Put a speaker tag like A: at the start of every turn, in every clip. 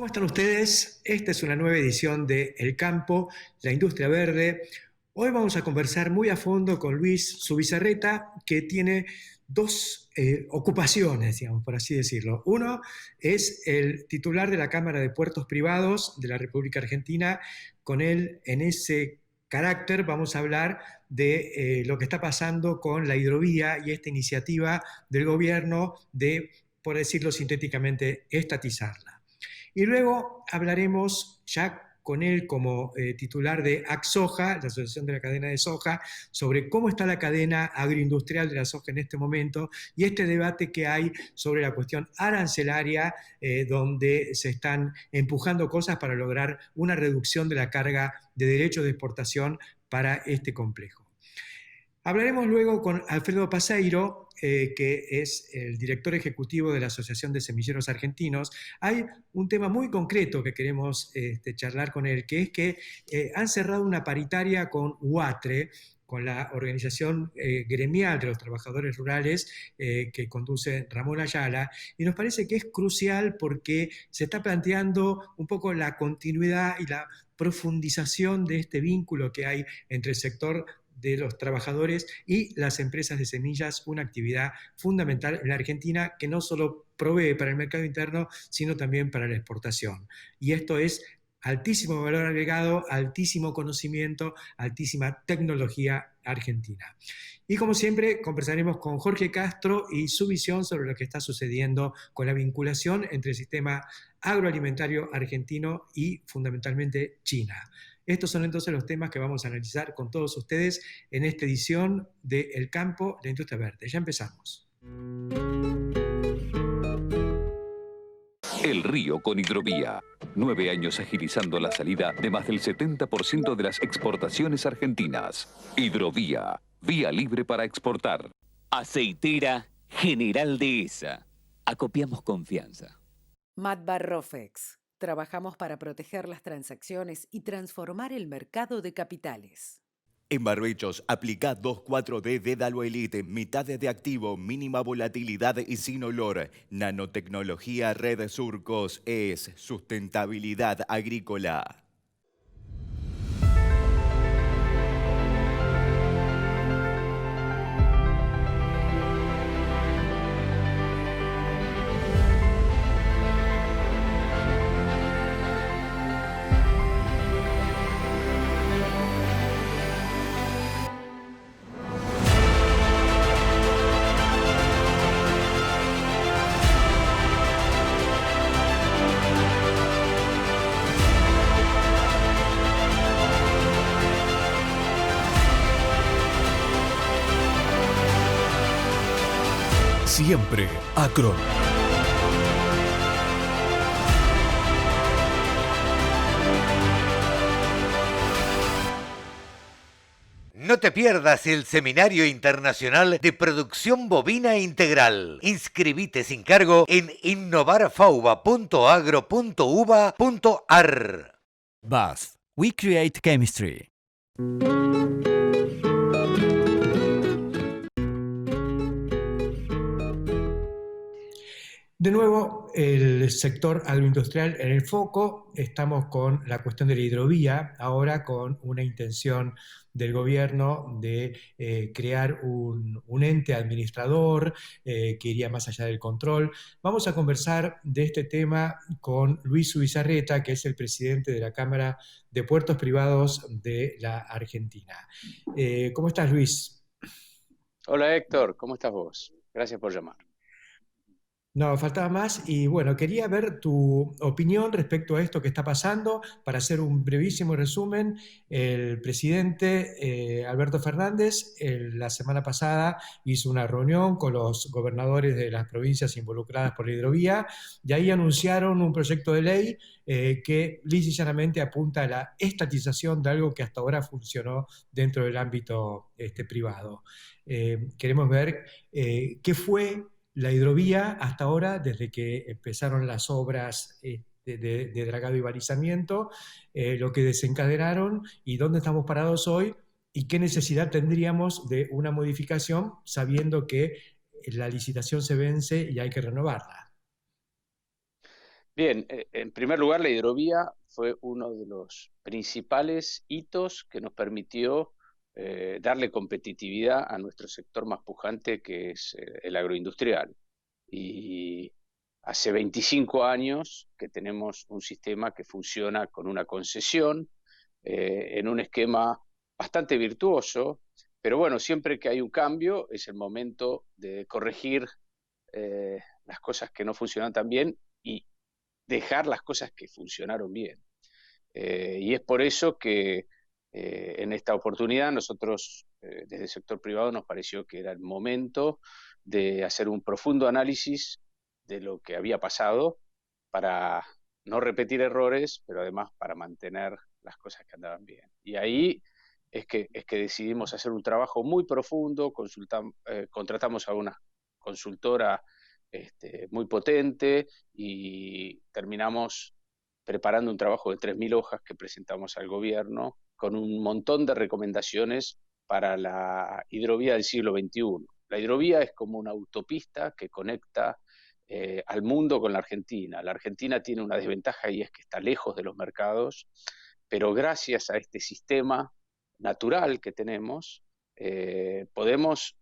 A: están ustedes? Esta es una nueva edición de El Campo, la industria verde. Hoy vamos a conversar muy a fondo con Luis Zubizarreta, que tiene dos ocupaciones, digamos, por así decirlo. Uno es el titular de la Cámara de Puertos Privados de la República Argentina. Con él, en ese carácter, vamos a hablar de lo que está pasando con la hidrovía y esta iniciativa del gobierno de, por decirlo sintéticamente, estatizarla. Y luego hablaremos ya con él como titular de AgSoja, la Asociación de la Cadena de Soja, sobre cómo está la cadena agroindustrial de la soja en este momento y este debate que hay sobre la cuestión arancelaria, donde se están empujando cosas para lograr una reducción de la carga de derechos de exportación para este complejo. Hablaremos luego con Alfredo Paseiro, que es el director ejecutivo de la Asociación de Semilleros Argentinos. Hay un tema muy concreto que queremos charlar con él, que es que han cerrado una paritaria con UATRE, con la organización gremial de los trabajadores rurales que conduce Ramón Ayala, y nos parece que es crucial porque se está planteando un poco la continuidad y la profundización de este vínculo que hay entre el sector de los trabajadores y las empresas de semillas, una actividad fundamental en la Argentina que no solo provee para el mercado interno, sino también para la exportación. Y esto es altísimo valor agregado, altísimo conocimiento, altísima tecnología argentina. Y como siempre, conversaremos con Jorge Castro y su visión sobre lo que está sucediendo con la vinculación entre el sistema agroalimentario argentino y fundamentalmente China. Estos son entonces los temas que vamos a analizar con todos ustedes en esta edición de El Campo, la industria verde. Ya empezamos.
B: El Río con Hidrovía. 9 años agilizando la salida de más del 70% de las exportaciones argentinas. Hidrovía, vía libre para exportar.
C: Aceitera General Dehesa. Acopiamos confianza.
D: Matbar Rofex. Trabajamos para proteger las transacciones y transformar el mercado de capitales.
E: En Barbechos, aplica 2,4-D Dédalo Elite, mitad de activo, mínima volatilidad y sin olor. Nanotecnología Red Surcos es sustentabilidad agrícola.
F: Siempre Acron.
G: No te pierdas el Seminario Internacional de Producción Bovina Integral. Inscribite sin cargo en innovarfauba.agro.uva.ar.
H: BASF. We create chemistry.
A: De nuevo, el sector agroindustrial en el foco. Estamos con la cuestión de la hidrovía, ahora con una intención del gobierno de crear un ente administrador que iría más allá del control. Vamos a conversar de este tema con Luis Zubizarreta, que es el presidente de la Cámara de Puertos Privados de la Argentina. ¿Cómo estás, Luis?
I: Hola, Héctor, ¿cómo estás vos? Gracias por llamar.
A: No, faltaba más y bueno, quería ver tu opinión respecto a esto que está pasando. Para hacer un brevísimo resumen, el presidente Alberto Fernández la semana pasada hizo una reunión con los gobernadores de las provincias involucradas por la hidrovía y ahí anunciaron un proyecto de ley que lisa y llanamente apunta a la estatización de algo que hasta ahora funcionó dentro del ámbito privado. Queremos ver qué fue la hidrovía hasta ahora, desde que empezaron las obras de dragado y balizamiento, lo que desencadenaron y dónde estamos parados hoy y qué necesidad tendríamos de una modificación sabiendo que la licitación se vence y hay que renovarla.
I: Bien, en primer lugar, la hidrovía fue uno de los principales hitos que nos permitió darle competitividad a nuestro sector más pujante, que es el agroindustrial. Y hace 25 años que tenemos un sistema que funciona con una concesión, en un esquema bastante virtuoso, pero bueno, siempre que hay un cambio es el momento de corregir las cosas que no funcionan tan bien y dejar las cosas que funcionaron bien. Y es por eso que en esta oportunidad nosotros, desde el sector privado, nos pareció que era el momento de hacer un profundo análisis de lo que había pasado para no repetir errores, pero además para mantener las cosas que andaban bien. Y ahí es que decidimos hacer un trabajo muy profundo, contratamos a una consultora muy potente y terminamos preparando un trabajo de 3.000 hojas que presentamos al gobierno con un montón de recomendaciones para la hidrovía del siglo XXI. La hidrovía es como una autopista que conecta al mundo con la Argentina. La Argentina tiene una desventaja y es que está lejos de los mercados, pero gracias a este sistema natural que tenemos, podemos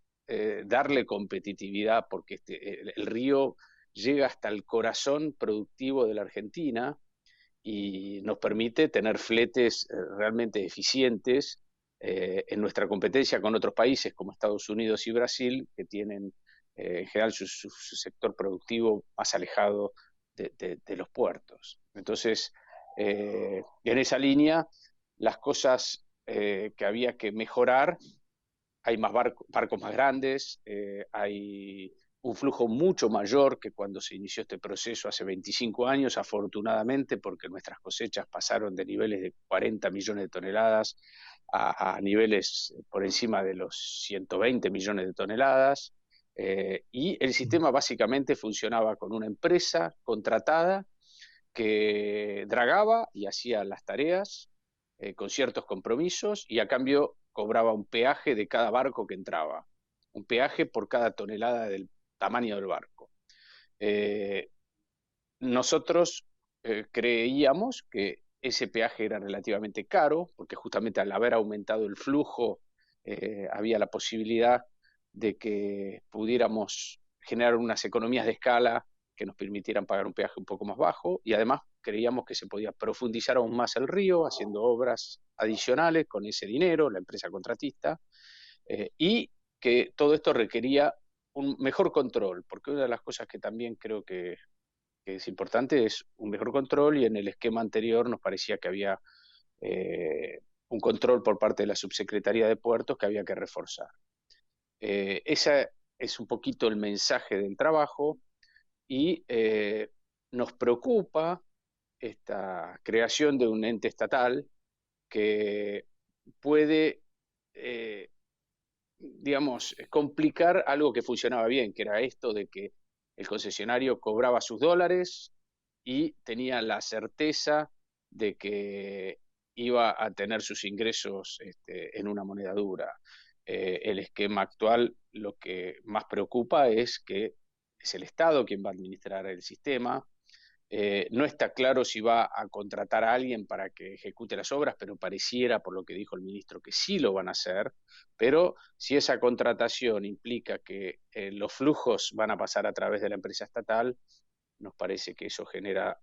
I: darle competitividad porque el río llega hasta el corazón productivo de la Argentina y nos permite tener fletes realmente eficientes en nuestra competencia con otros países como Estados Unidos y Brasil, que tienen en general su sector productivo más alejado de los puertos. Entonces, en esa línea, las cosas que había que mejorar, hay más barcos más grandes, hay un flujo mucho mayor que cuando se inició este proceso hace 25 años, afortunadamente, porque nuestras cosechas pasaron de niveles de 40 millones de toneladas a niveles por encima de los 120 millones de toneladas. Y el sistema básicamente funcionaba con una empresa contratada que dragaba y hacía las tareas con ciertos compromisos y a cambio cobraba un peaje de cada barco que entraba, un peaje por cada tonelada del tamaño del barco. Nosotros creíamos que ese peaje era relativamente caro, porque justamente al haber aumentado el flujo, había la posibilidad de que pudiéramos generar unas economías de escala que nos permitieran pagar un peaje un poco más bajo, y además creíamos que se podía profundizar aún más el río haciendo obras adicionales con ese dinero, la empresa contratista, y que todo esto requería un mejor control, porque una de las cosas que también creo que es importante es un mejor control, y en el esquema anterior nos parecía que había un control por parte de la Subsecretaría de Puertos que había que reforzar. Ese es un poquito el mensaje del trabajo, y nos preocupa esta creación de un ente estatal que puede, digamos, complicar algo que funcionaba bien, que era esto de que el concesionario cobraba sus dólares y tenía la certeza de que iba a tener sus ingresos en una moneda dura. El esquema actual lo que más preocupa es que es el Estado quien va a administrar el sistema. No está claro si va a contratar a alguien para que ejecute las obras, pero pareciera, por lo que dijo el ministro, que sí lo van a hacer. Pero si esa contratación implica que los flujos van a pasar a través de la empresa estatal, nos parece que eso genera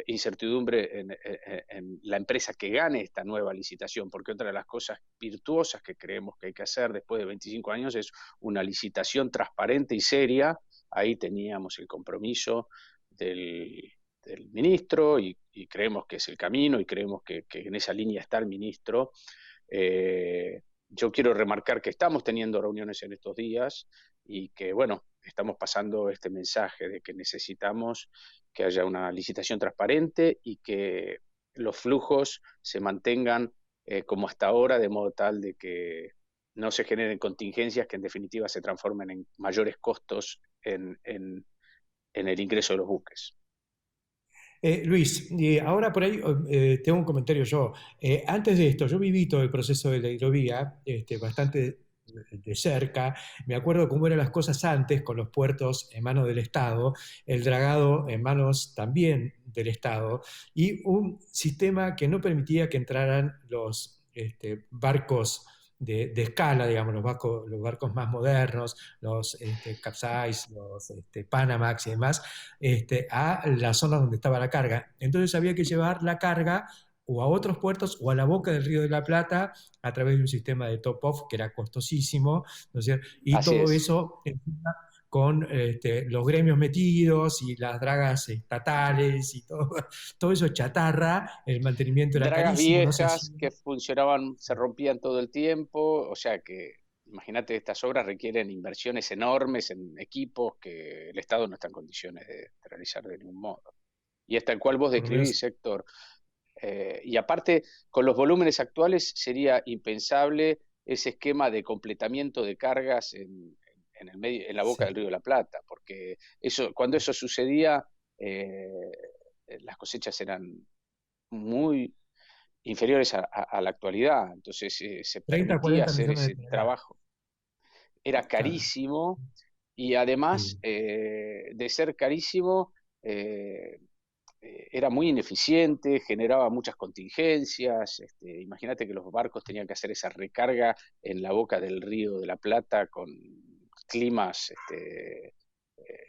I: incertidumbre en la empresa que gane esta nueva licitación, porque otra de las cosas virtuosas que creemos que hay que hacer después de 25 años es una licitación transparente y seria. Ahí teníamos el compromiso del ministro y creemos que es el camino, y creemos que en esa línea está el ministro. Yo quiero remarcar que estamos teniendo reuniones en estos días y que, bueno, estamos pasando este mensaje de que necesitamos que haya una licitación transparente y que los flujos se mantengan como hasta ahora, de modo tal de que no se generen contingencias que en definitiva se transformen en mayores costos en el ingreso de los buques.
A: Luis, y ahora por ahí tengo un comentario yo. Antes de esto, yo viví todo el proceso de la hidrovía, bastante de cerca. Me acuerdo cómo eran las cosas antes con los puertos en manos del Estado, el dragado en manos también del Estado, y un sistema que no permitía que entraran los barcos de escala, digamos, los barcos más modernos, los Capesize, los Panamax y demás, a la zona donde estaba la carga. Entonces había que llevar la carga o a otros puertos o a la boca del Río de la Plata a través de un sistema de top-off que era costosísimo, ¿no es cierto? Y
I: Así
A: todo
I: es.
A: eso con los gremios metidos y las dragas estatales y todo eso chatarra, el mantenimiento era
I: Dragas
A: carísimo, no se hacía.
I: viejas que funcionaban, se rompían todo el tiempo, o sea que imagínate, estas obras requieren inversiones enormes en equipos que el Estado no está en condiciones de realizar de ningún modo. Y es tal cual vos
A: Por lo menos
I: describís, Héctor. Y aparte, con los volúmenes actuales sería impensable ese esquema de completamiento de cargas en la boca
A: sí.
I: del Río de la Plata, porque cuando eso sucedía, las cosechas eran muy inferiores a la actualidad, entonces se
A: 30,
I: permitía
A: 40
I: hacer
A: millones de
I: ese
A: toneladas.
I: trabajo. Era
A: Claro.
I: carísimo y además
A: Sí.
I: de ser carísimo, era muy ineficiente, generaba muchas contingencias. Imagínate que los barcos tenían que hacer esa recarga en la boca del Río de la Plata con climas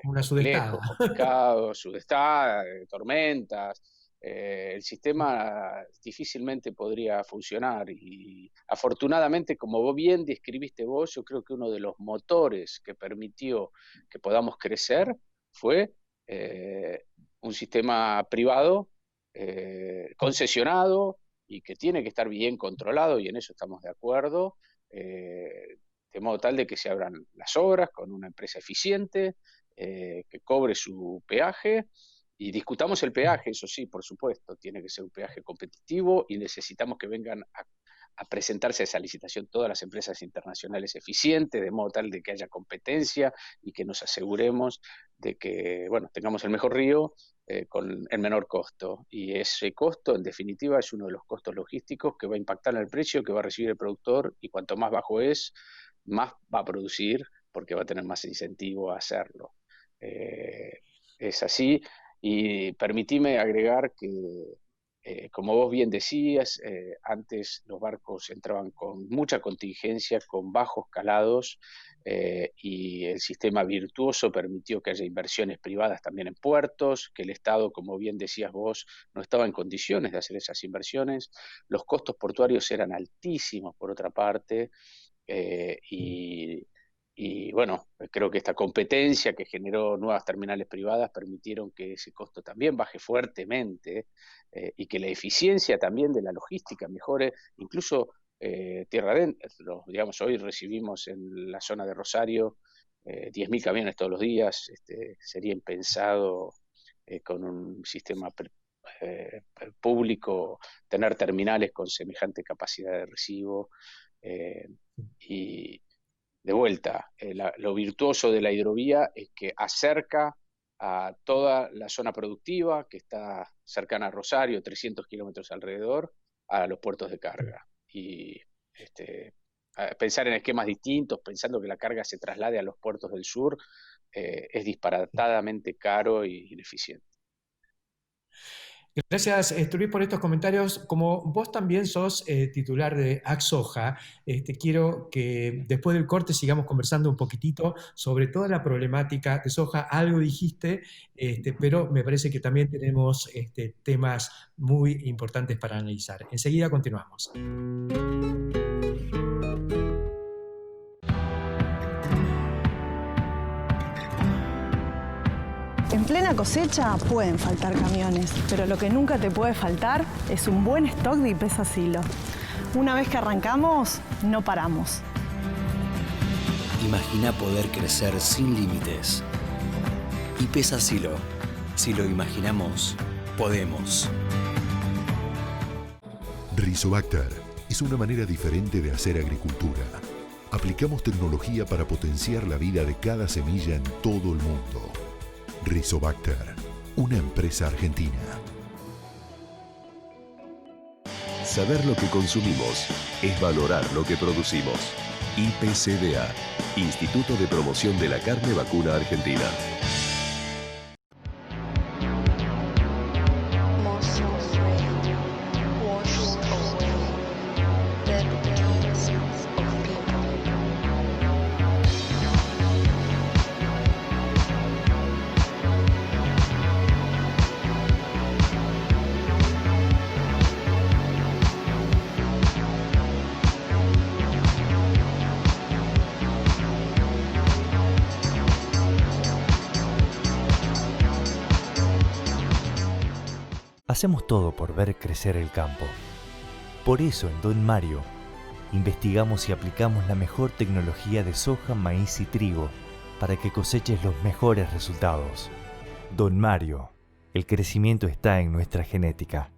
A: Una
I: complejos,
A: sudestada.
I: complicados, sudestada, tormentas. El sistema difícilmente podría funcionar y afortunadamente, como vos bien describiste vos, yo creo que uno de los motores que permitió que podamos crecer fue un sistema privado, concesionado y que tiene que estar bien controlado, y en eso estamos de acuerdo, de modo tal de que se abran las obras con una empresa eficiente, que cobre su peaje, y discutamos el peaje, eso sí, por supuesto, tiene que ser un peaje competitivo y necesitamos que vengan a presentarse a esa licitación todas las empresas internacionales eficientes, de modo tal de que haya competencia y que nos aseguremos de que, bueno, tengamos el mejor río con el menor costo. Y ese costo, en definitiva, es uno de los costos logísticos que va a impactar en el precio que va a recibir el productor, y cuanto más bajo es, más va a producir porque va a tener más incentivo a hacerlo. Es así. Y permitime agregar que, como vos bien decías, antes los barcos entraban con mucha contingencia, con bajos calados, y el sistema virtuoso permitió que haya inversiones privadas también en puertos, que el Estado, como bien decías vos, no estaba en condiciones de hacer esas inversiones. Los costos portuarios eran altísimos, por otra parte, y bueno, creo que esta competencia que generó nuevas terminales privadas permitieron que ese costo también baje fuertemente, y que la eficiencia también de la logística mejore, incluso tierra adentro. Digamos, hoy recibimos en la zona de Rosario 10.000 camiones todos los días. Sería impensado con un sistema público tener terminales con semejante capacidad de recibo. Y de vuelta, lo virtuoso de la hidrovía es que acerca a toda la zona productiva que está cercana a Rosario, 300 kilómetros alrededor, a los puertos de carga. Y pensar en esquemas distintos, pensando que la carga se traslade a los puertos del sur, es disparatadamente caro e ineficiente.
A: Gracias, Luis, por estos comentarios. Como vos también sos titular de Axoja, quiero que después del corte sigamos conversando un poquitito sobre toda la problemática de soja. Algo dijiste, pero me parece que también tenemos temas muy importantes para analizar. Enseguida continuamos.
J: En plena cosecha pueden faltar camiones, pero lo que nunca te puede faltar es un buen stock de IPESA Silo. Una vez que arrancamos, no paramos.
F: Imagina poder crecer sin límites. IPESA Silo. Si lo imaginamos, podemos.
K: Rizobacter es una manera diferente de hacer agricultura. Aplicamos tecnología para potenciar la vida de cada semilla en todo el mundo. Rizobacter, una empresa argentina.
L: Saber lo que consumimos es valorar lo que producimos. IPCBA, Instituto de Promoción de la Carne Vacuna Argentina.
M: Hacemos todo por ver crecer el campo. Por eso en Don Mario investigamos y aplicamos la mejor tecnología de soja, maíz y trigo para que coseches los mejores resultados. Don Mario, el crecimiento está en nuestra genética.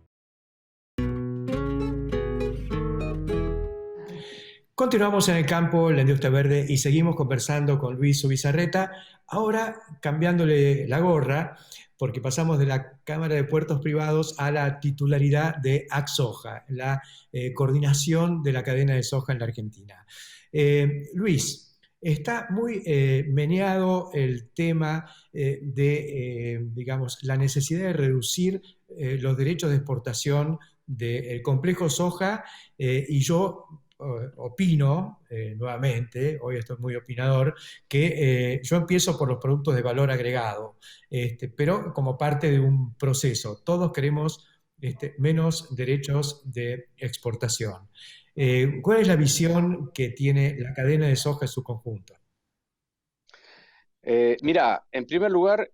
A: Continuamos en el campo, la industria verde, y seguimos conversando con Luis Zubizarreta, ahora cambiándole la gorra, porque pasamos de la Cámara de Puertos Privados a la titularidad de AgSoja, la coordinación de la cadena de soja en la Argentina. Luis, está muy meneado el tema digamos, la necesidad de reducir los derechos de exportación del complejo soja, y yo opino, nuevamente, hoy estoy muy opinador, que yo empiezo por los productos de valor agregado, pero como parte de un proceso. Todos queremos menos derechos de exportación. ¿Cuál es la visión que tiene la cadena de soja en su conjunto?
I: Mira, en primer lugar,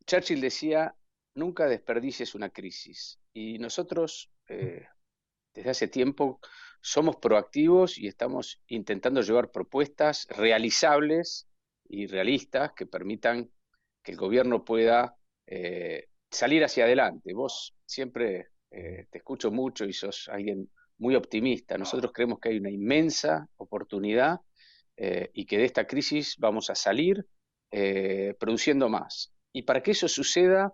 I: Churchill decía, nunca desperdicies una crisis. Y nosotros, desde hace tiempo, somos proactivos y estamos intentando llevar propuestas realizables y realistas que permitan que el gobierno pueda salir hacia adelante. Vos siempre te escucho mucho y sos alguien muy optimista. Nosotros creemos que hay una inmensa oportunidad y que de esta crisis vamos a salir produciendo más. Y para que eso suceda,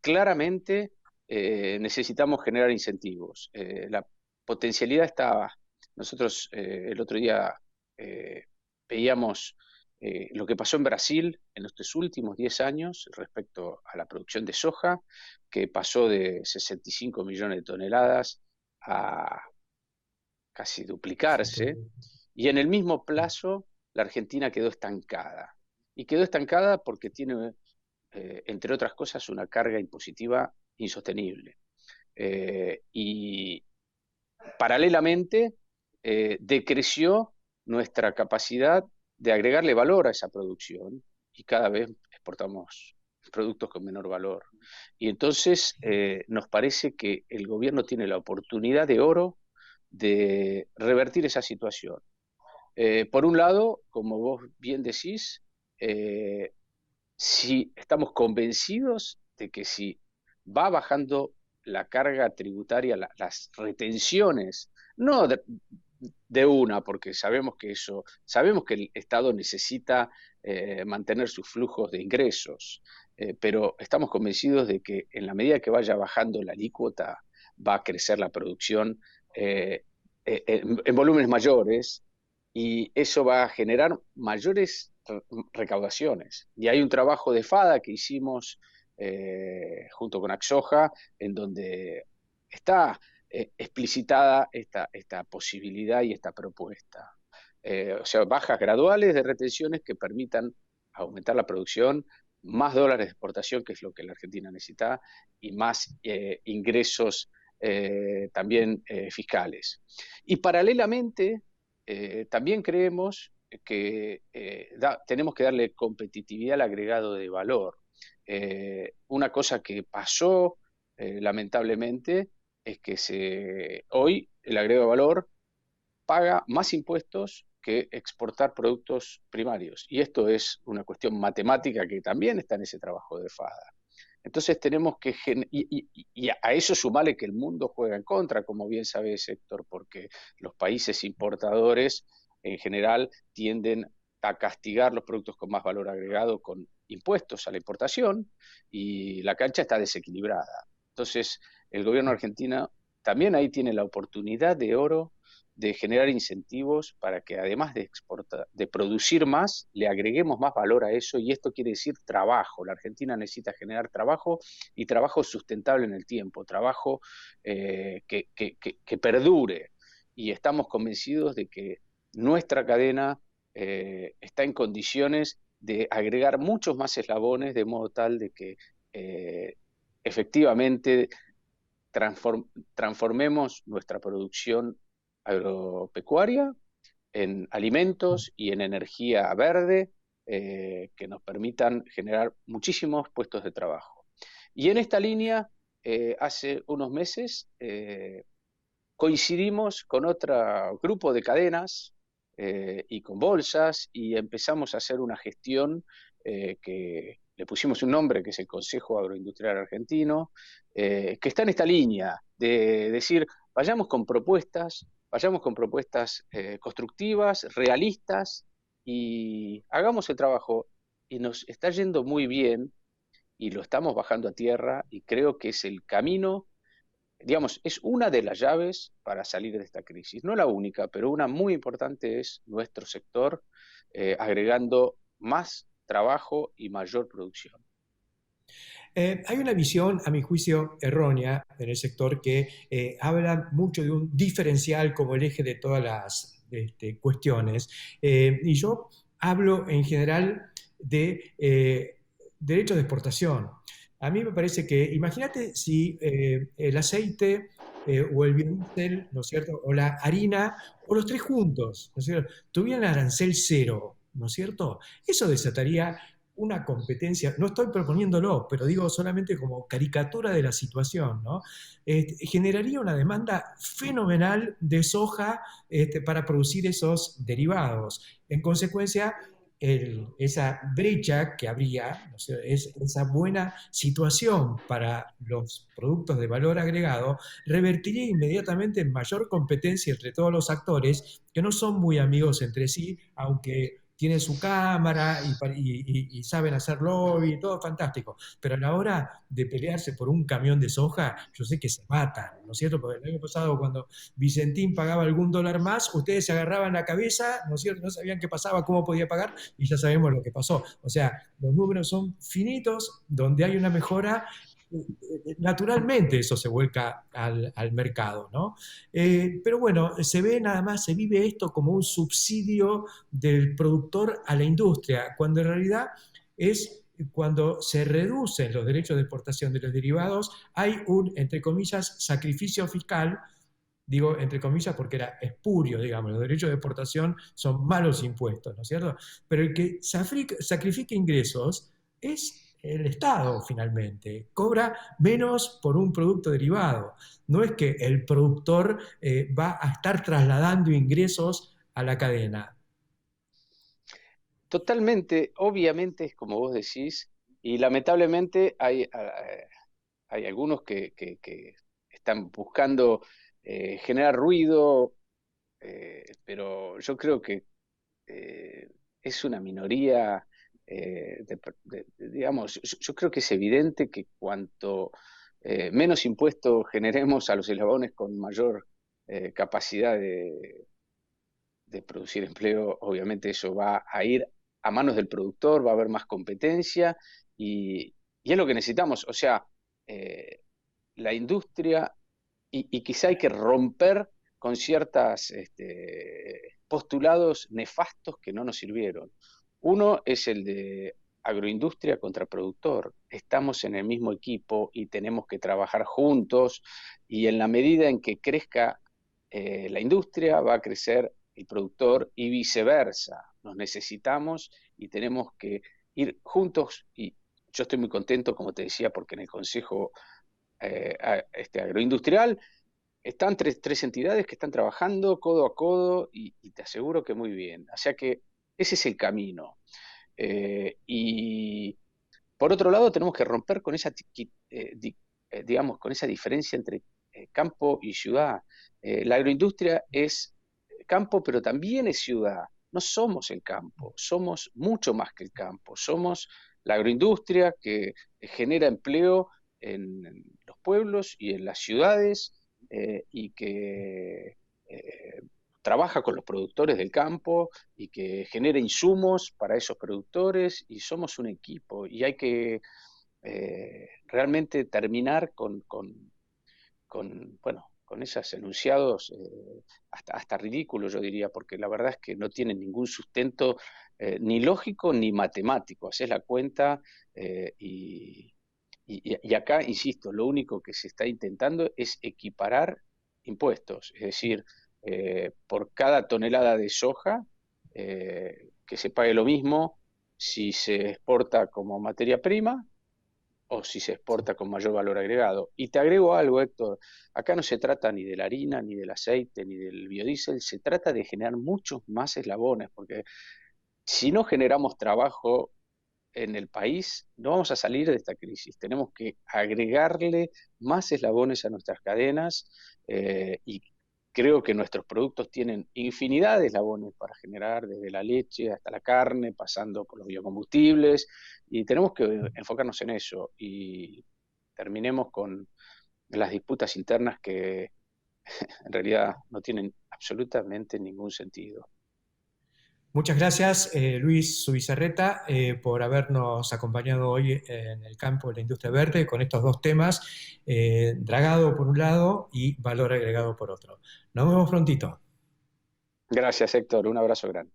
I: claramente necesitamos generar incentivos. La potencialidad está. Nosotros el otro día veíamos lo que pasó en Brasil en estos últimos 10 años respecto a la producción de soja, que pasó de 65 millones de toneladas a casi duplicarse, y en el mismo plazo la Argentina quedó estancada. Y quedó estancada porque tiene, entre otras cosas, una carga impositiva insostenible. Y paralelamente decreció nuestra capacidad de agregarle valor a esa producción y cada vez exportamos productos con menor valor. Y entonces nos parece que el gobierno tiene la oportunidad de oro de revertir esa situación. Por un lado, como vos bien decís, si estamos convencidos de que si va bajando la carga tributaria, las retenciones, no de una, porque sabemos que el Estado necesita mantener sus flujos de ingresos, pero estamos convencidos de que en la medida que vaya bajando la alícuota, va a crecer la producción en volúmenes mayores, y eso va a generar mayores recaudaciones. Y hay un trabajo de FADA que hicimos junto con AgSoja, en donde está explicitada esta posibilidad y esta propuesta. O sea, bajas graduales de retenciones que permitan aumentar la producción, más dólares de exportación, que es lo que la Argentina necesita, y más ingresos también fiscales. Y paralelamente, también creemos que tenemos que darle competitividad al agregado de valor. Una cosa que pasó lamentablemente es que hoy el agregado de valor paga más impuestos que exportar productos primarios, y esto es una cuestión matemática que también está en ese trabajo de FADA. Entonces tenemos que, y a eso sumarle que el mundo juega en contra, como bien sabes, Héctor, porque los países importadores en general tienden a castigar los productos con más valor agregado con impuestos a la importación, y la cancha está desequilibrada. Entonces el gobierno argentino también ahí tiene la oportunidad de oro de generar incentivos para que además de producir más, le agreguemos más valor a eso, y esto quiere decir trabajo. La Argentina necesita generar trabajo, y trabajo sustentable en el tiempo, trabajo que perdure, y estamos convencidos de que nuestra cadena está en condiciones de agregar muchos más eslabones, de modo tal de que efectivamente transformemos nuestra producción agropecuaria en alimentos y en energía verde, que nos permitan generar muchísimos puestos de trabajo. Y en esta línea, hace unos meses, coincidimos con otro grupo de cadenas y con bolsas, y empezamos a hacer una gestión que le pusimos un nombre, que es el Consejo Agroindustrial Argentino, que está en esta línea de decir, vayamos con propuestas constructivas, realistas, y hagamos el trabajo. Y nos está yendo muy bien, y lo estamos bajando a tierra, y creo que es el camino, digamos, es una de las llaves para salir de esta crisis. No la única, pero una muy importante es nuestro sector, agregando más trabajo y mayor producción.
A: Hay una visión, a mi juicio, errónea en el sector que habla mucho de un diferencial como el eje de todas las cuestiones. Y yo hablo en general de derechos de exportación. A mí me parece que, imagínate si el aceite o el biodiesel, ¿no es cierto?, o la harina, o los tres juntos, ¿no es cierto?, tuvieran arancel cero, ¿no es cierto? Eso desataría una competencia, no estoy proponiéndolo, pero digo solamente como caricatura de la situación, ¿no? Generaría una demanda fenomenal de soja para producir esos derivados. En consecuencia, esa brecha que habría, ¿no sé, esa buena situación para los productos de valor agregado, revertiría inmediatamente en mayor competencia entre todos los actores que no son muy amigos entre sí, aunque tienen su cámara y saben hacer lobby, todo fantástico. Pero a la hora de pelearse por un camión de soja, yo sé que se matan, ¿no es cierto? Porque el año pasado, cuando Vicentín pagaba algún dólar más, ustedes se agarraban la cabeza, ¿no es cierto? No sabían qué pasaba, cómo podía pagar, y ya sabemos lo que pasó. O sea, los números son finitos, donde hay una mejora, naturalmente eso se vuelca al mercado, ¿no? Pero bueno, se vive esto como un subsidio del productor a la industria, cuando en realidad es cuando se reducen los derechos de exportación de los derivados, hay un, entre comillas, sacrificio fiscal. Digo entre comillas porque era espurio, digamos, los derechos de exportación son malos impuestos, ¿no es cierto? Pero el que sacrifica ingresos es el Estado, finalmente. Cobra menos por un producto derivado. No es que el productor va a estar trasladando ingresos a la cadena.
I: Totalmente, obviamente es como vos decís, y lamentablemente hay algunos que están buscando generar ruido, pero yo creo que es una minoría. Digamos, yo creo que es evidente que cuanto menos impuestos generemos a los eslabones con mayor capacidad de producir empleo, obviamente eso va a ir a manos del productor, va a haber más competencia, y es lo que necesitamos. O sea, la industria, y quizá hay que romper con ciertos postulados nefastos que no nos sirvieron. Uno es el de agroindustria contra productor. Estamos en el mismo equipo y tenemos que trabajar juntos, y en la medida en que crezca la industria, va a crecer el productor y viceversa. Nos necesitamos y tenemos que ir juntos, y yo estoy muy contento, como te decía, porque en el Consejo Agroindustrial están tres entidades que están trabajando codo a codo, y te aseguro que muy bien. O sea que ese es el camino. Y por otro lado, tenemos que romper con esa, digamos, con esa diferencia entre campo y ciudad. La agroindustria es campo, pero también es ciudad. No somos el campo, somos mucho más que el campo. Somos la agroindustria que genera empleo en los pueblos y en las ciudades, y que trabaja con los productores del campo y que genera insumos para esos productores, y somos un equipo y hay que realmente terminar con esos enunciados hasta ridículos, yo diría, porque la verdad es que no tienen ningún sustento ni lógico ni matemático. Haces la cuenta y acá, insisto, lo único que se está intentando es equiparar impuestos, es decir, por cada tonelada de soja, que se pague lo mismo si se exporta como materia prima o si se exporta con mayor valor agregado. Y te agrego algo, Héctor, acá no se trata ni de la harina, ni del aceite, ni del biodiesel, se trata de generar muchos más eslabones, porque si no generamos trabajo en el país, no vamos a salir de esta crisis. Tenemos que agregarle más eslabones a nuestras cadenas y creo que nuestros productos tienen infinidad de eslabones para generar, desde la leche hasta la carne, pasando por los biocombustibles, y tenemos que enfocarnos en eso y terminemos con las disputas internas que en realidad no tienen absolutamente ningún sentido.
A: Muchas gracias, Luis Zubizarreta, por habernos acompañado hoy en el campo de la industria verde con estos dos temas, dragado por un lado y valor agregado por otro. Nos vemos prontito.
I: Gracias, Héctor. Un abrazo grande.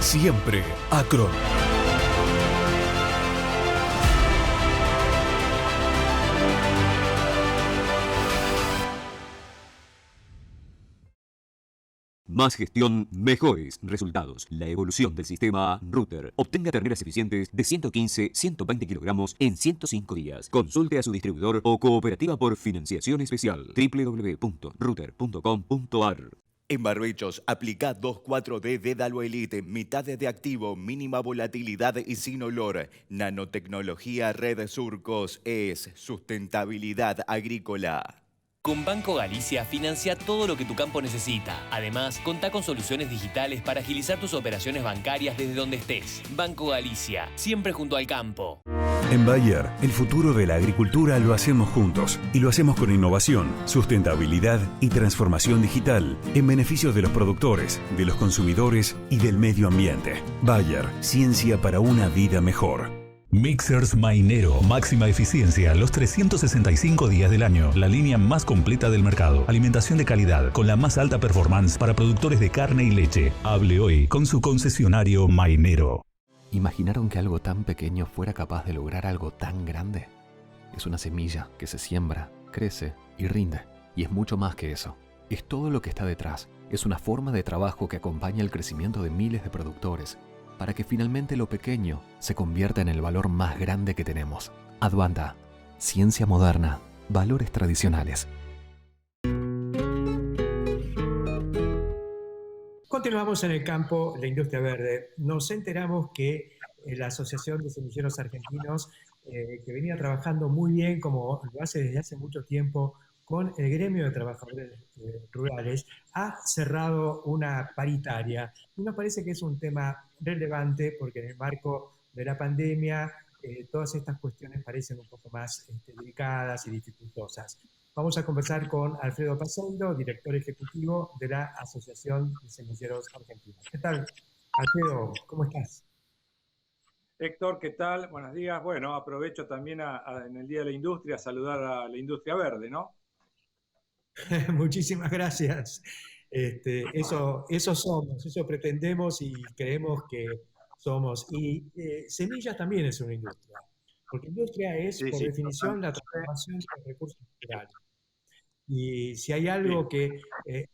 N: Siempre Acron.
L: Más gestión, mejores resultados. La evolución del sistema Router. Obtenga terneras eficientes de 115-120 kilogramos en 105 días. Consulte a su distribuidor o cooperativa por financiación especial. www.router.com.ar.
E: En Barbechos, aplica 2,4-D Dédalo Elite, mitad de activo, mínima volatilidad y sin olor. Nanotecnología Red Surcos es sustentabilidad agrícola.
O: Con Banco Galicia financia todo lo que tu campo necesita. Además, contá con soluciones digitales para agilizar tus operaciones bancarias desde donde estés. Banco Galicia, siempre junto al campo.
N: En Bayer, el futuro de la agricultura lo hacemos juntos y lo hacemos con innovación, sustentabilidad y transformación digital en beneficio de los productores, de los consumidores y del medio ambiente. Bayer, ciencia para una vida mejor.
P: Mixers Mainero, máxima eficiencia los 365 días del año. La línea más completa del mercado. Alimentación de calidad con la más alta performance para productores de carne y leche. Hable hoy con su concesionario Mainero.
Q: ¿Imaginaron que algo tan pequeño fuera capaz de lograr algo tan grande? Es una semilla que se siembra, crece y rinde. Y es mucho más que eso. Es todo lo que está detrás. Es una forma de trabajo que acompaña el crecimiento de miles de productores, para que finalmente lo pequeño se convierta en el valor más grande que tenemos. Advanta. Ciencia moderna. Valores tradicionales.
A: Continuamos en el campo de la industria verde. Nos enteramos que la Asociación de Semilleros Argentinos, que venía trabajando muy bien, como lo hace desde hace mucho tiempo, con el gremio de trabajadores rurales, ha cerrado una paritaria. Y nos parece que es un tema relevante porque en el marco de la pandemia todas estas cuestiones parecen un poco más delicadas y dificultosas. Vamos a conversar con Alfredo Paseiro, director ejecutivo de la Asociación de Semilleros Argentinos. ¿Qué tal, Alfredo? ¿Cómo estás?
R: Héctor, ¿qué tal? Buenos días. Bueno, aprovecho también en el Día de la Industria a saludar a la industria verde, ¿no?
A: Muchísimas gracias. Eso somos, eso pretendemos y creemos que somos. Y semillas también es una industria, porque industria es, por definición, la transformación de los recursos naturales. Y si hay algo que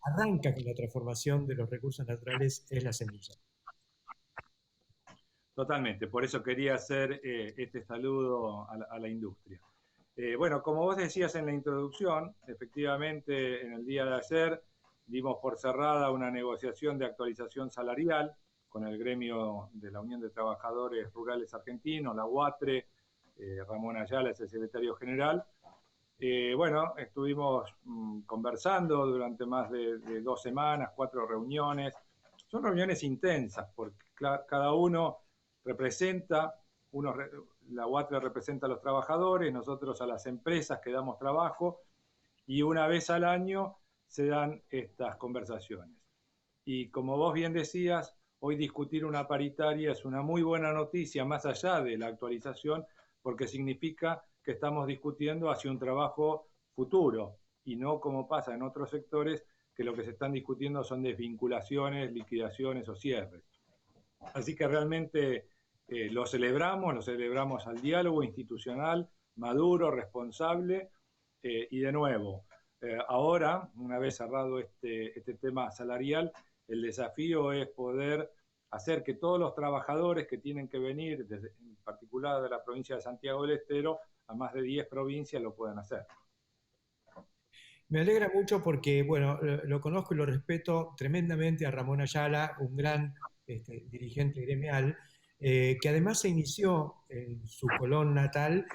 A: arranca con la transformación de los recursos naturales es la semilla.
R: Totalmente, por eso quería hacer este saludo a la industria. Bueno, como vos decías en la introducción, efectivamente en el día de ayer dimos por cerrada una negociación de actualización salarial con el gremio de la Unión de Trabajadores Rurales Argentinos, la UATRE. Ramón Ayala es el secretario general. Bueno, estuvimos conversando durante más de 2 semanas, 4 reuniones. Son reuniones intensas porque cada uno representa, la UATRE representa a los trabajadores, nosotros a las empresas que damos trabajo, y una vez al año se dan estas conversaciones. Y como vos bien decías, hoy discutir una paritaria es una muy buena noticia, más allá de la actualización, porque significa que estamos discutiendo hacia un trabajo futuro, y no como pasa en otros sectores, que lo que se están discutiendo son desvinculaciones, liquidaciones o cierres. Así que realmente lo celebramos al diálogo institucional, maduro, responsable, y de nuevo, ahora, una vez cerrado este tema salarial, el desafío es poder hacer que todos los trabajadores que tienen que venir, en particular de la provincia de Santiago del Estero, a más de 10 provincias lo puedan hacer.
A: Me alegra mucho porque, bueno, lo conozco y lo respeto tremendamente a Ramón Ayala, un gran dirigente gremial, que además se inició en su Colón natal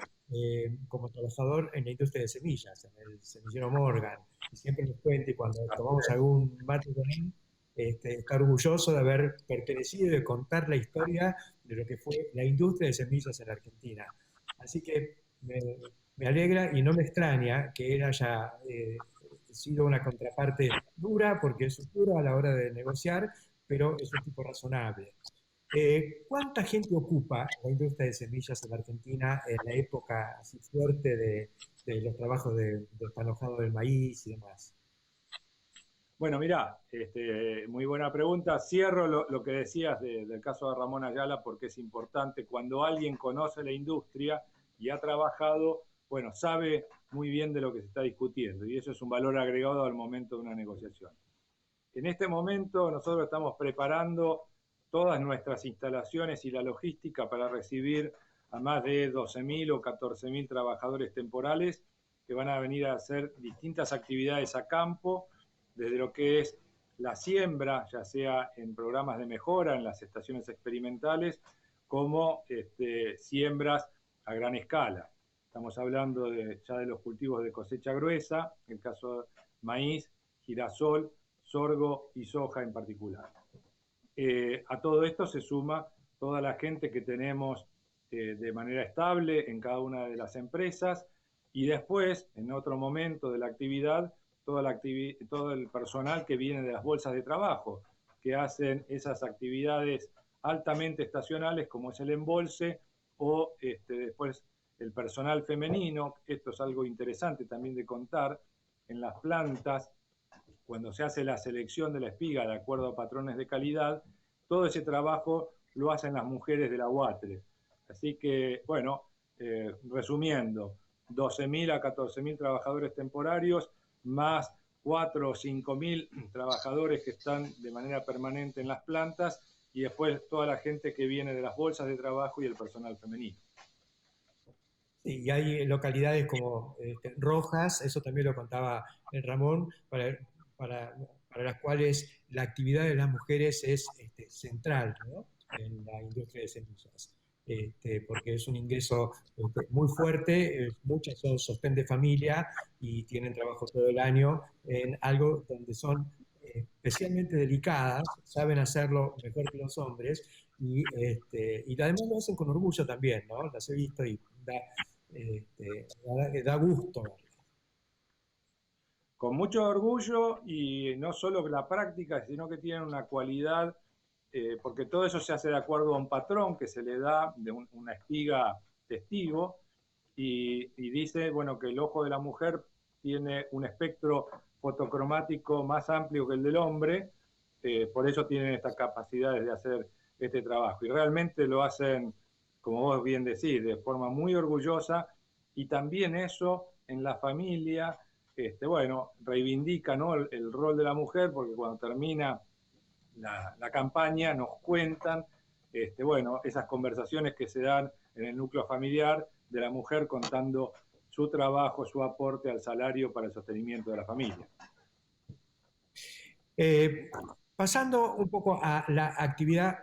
A: como trabajador en la industria de semillas, en el semillero Morgan. Y siempre nos cuenta, y cuando tomamos algún mate con él, está orgulloso de haber pertenecido y de contar la historia de lo que fue la industria de semillas en la Argentina. Así que me alegra y no me extraña que él haya sido una contraparte dura, porque es duro a la hora de negociar, pero es un tipo razonable. ¿Cuánta gente ocupa la industria de semillas en la Argentina en la época así fuerte de los trabajos de despanojado del maíz y demás?
R: Bueno, mirá, muy buena pregunta. Cierro lo que decías del caso de Ramón Ayala porque es importante. Cuando alguien conoce la industria y ha trabajado, bueno, sabe muy bien de lo que se está discutiendo y eso es un valor agregado al momento de una negociación. En este momento nosotros estamos preparando todas nuestras instalaciones y la logística para recibir a más de 12.000 o 14.000 trabajadores temporales que van a venir a hacer distintas actividades a campo, desde lo que es la siembra, ya sea en programas de mejora, en las estaciones experimentales, como siembras a gran escala. Estamos hablando ya de los cultivos de cosecha gruesa, en el caso de maíz, girasol, sorgo y soja en particular. A todo esto se suma toda la gente que tenemos de manera estable en cada una de las empresas y después, en otro momento de la actividad, todo el personal que viene de las bolsas de trabajo, que hacen esas actividades altamente estacionales como es el embolse o después el personal femenino. Esto es algo interesante también de contar. En las plantas, cuando se hace la selección de la espiga de acuerdo a patrones de calidad, todo ese trabajo lo hacen las mujeres de la UATRE. Así que, bueno, resumiendo, 12.000 a 14.000 trabajadores temporarios, más 4 o 5.000 trabajadores que están de manera permanente en las plantas y después toda la gente que viene de las bolsas de trabajo y el personal femenino.
A: Sí, y hay localidades como rojas, eso también lo contaba Ramón, para las cuales la actividad de las mujeres es central, ¿no?, en la industria de semillas. Porque es un ingreso muy fuerte, muchas son sostén de familia y tienen trabajo todo el año en algo donde son especialmente delicadas, saben hacerlo mejor que los hombres y además lo hacen con orgullo también, ¿no? Las he visto y da gusto.
R: Con mucho orgullo y no solo la práctica, sino que tienen una cualidad. Porque todo eso se hace de acuerdo a un patrón que se le da de una espiga testigo y dice, bueno, que el ojo de la mujer tiene un espectro fotocromático más amplio que el del hombre, por eso tienen estas capacidades de hacer este trabajo. Y realmente lo hacen, como vos bien decís, de forma muy orgullosa y también eso en la familia, bueno, reivindica, ¿no?, el rol de la mujer, porque cuando termina la campaña nos cuentan bueno, esas conversaciones que se dan en el núcleo familiar de la mujer contando su trabajo, su aporte al salario para el sostenimiento de la familia.
A: Pasando un poco a la actividad